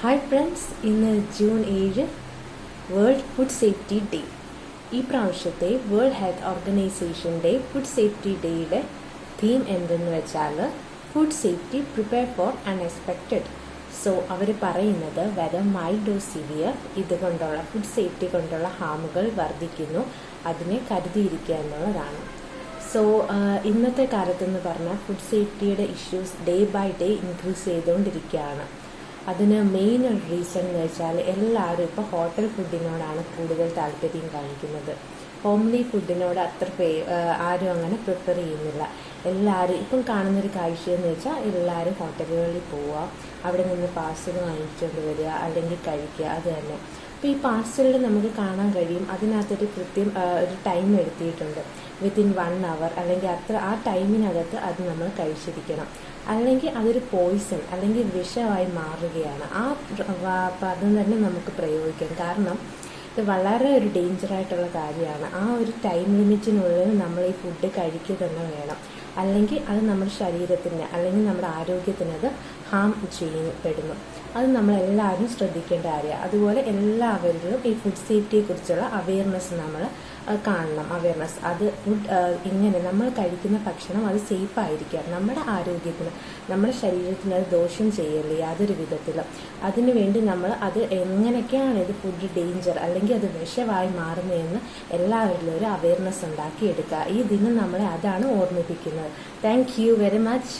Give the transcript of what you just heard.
Hi friends, ഇന്ന് June 7 world food safety day. ഈ പ്രാവശ്യത്തെ വേൾഡ് ഹെൽത്ത് ഓർഗനൈസേഷൻ്റെ ഫുഡ് സേഫ്റ്റി ഡേയുടെ തീം എന്തെന്ന് വെച്ചാൽ food safety prepare for unexpected. So അവർ പറയുന്നത് വെദർ മൈൽഡ് ഓർ സിവിയർ ഇതുകൊണ്ടുള്ള ഫുഡ് സേഫ്റ്റി കൊണ്ടുള്ള ഹാമുകൾ വർദ്ധിക്കുന്നു, അതിനെ കരുതിയിരിക്കുക എന്നുള്ളതാണ്. സോ ഇന്നത്തെ കാലത്തെന്ന് പറഞ്ഞാൽ ഫുഡ് സേഫ്റ്റിയുടെ issues day by day increase ചെയ്തുകൊണ്ടിരിക്കുകയാണ്. അതിന് മെയിൻ റീസൺ എന്ന് വെച്ചാൽ എല്ലാവരും ഇപ്പോൾ ഹോട്ടൽ ഫുഡിനോടാണ് കൂടുതൽ താല്പര്യം കാണിക്കുന്നത്. ഹോംലി ഫുഡിനോട് അത്ര ആരും അങ്ങനെ പ്രിഫർ ചെയ്യുന്നില്ല. എല്ലാവരും ഇപ്പം കാണുന്നൊരു കാഴ്ചയെന്ന് വെച്ചാൽ എല്ലാവരും ഹോട്ടലുകളിൽ പോവുക, അവിടെ നിന്ന് പാർസൽ വാങ്ങിച്ചുകൊണ്ട് വരിക, അല്ലെങ്കിൽ കഴിക്കുക, അത് തന്നെ. അപ്പോൾ ഈ പാർസലിൽ നമുക്ക് കാണാൻ കഴിയും, അതിനകത്തൊരു കൃത്യം ഒരു ടൈം എടുത്തിട്ടുണ്ട്. വിത്തിൻ 1 hour അല്ലെങ്കിൽ ആ ടൈമിനകത്ത് അത് നമ്മൾ കഴിച്ചിരിക്കണം, അല്ലെങ്കിൽ അതൊരു പോയിസൺ അല്ലെങ്കിൽ വിഷമായി മാറുകയാണ്. ആ പദം തന്നെ നമുക്ക് പ്രയോഗിക്കാം. കാരണം ഇത് വളരെ ഒരു ഡേഞ്ചറായിട്ടുള്ള കാര്യമാണ്. ആ ഒരു ടൈം ലിമിറ്റിനുള്ളിൽ നമ്മൾ ഈ ഫുഡ് കഴിക്കുക തന്നെ വേണം, അല്ലെങ്കിൽ അത് നമ്മുടെ ശരീരത്തിന് അല്ലെങ്കിൽ നമ്മുടെ ആരോഗ്യത്തിന് അത് ഹാം ചെയ്യപ്പെടുന്നു. അത് നമ്മളെല്ലാവരും ശ്രദ്ധിക്കേണ്ട കാര്യമാണ്. അതുപോലെ എല്ലാവരിലും ഈ ഫുഡ് സേഫ്റ്റിയെക്കുറിച്ചുള്ള അവയർനെസ് നമ്മൾ കാണണം. അവയർനെസ് അത് ഫുഡ് ഇങ്ങനെ നമ്മൾ കഴിക്കുന്ന ഭക്ഷണം അത് സേഫ് ആയിരിക്കുക, നമ്മുടെ ആരോഗ്യത്തിന് നമ്മുടെ ശരീരത്തിന് അത് ദോഷം ചെയ്യല്ലേ യാതൊരു വിധത്തിലും. അതിനുവേണ്ടി നമ്മൾ അത് എങ്ങനെയൊക്കെയാണ് ഇത് ഫുഡ് ഡേഞ്ചർ അല്ലെങ്കിൽ അത് വിഷമായി മാറുന്നതെന്ന് എല്ലാവരിലും ഒരു അവയർനെസ് ഉണ്ടാക്കിയെടുക്കുക. ഈ ദിനം നമ്മളെ അതാണ് ഓർമ്മിപ്പിക്കുന്നത്. Thank you very much.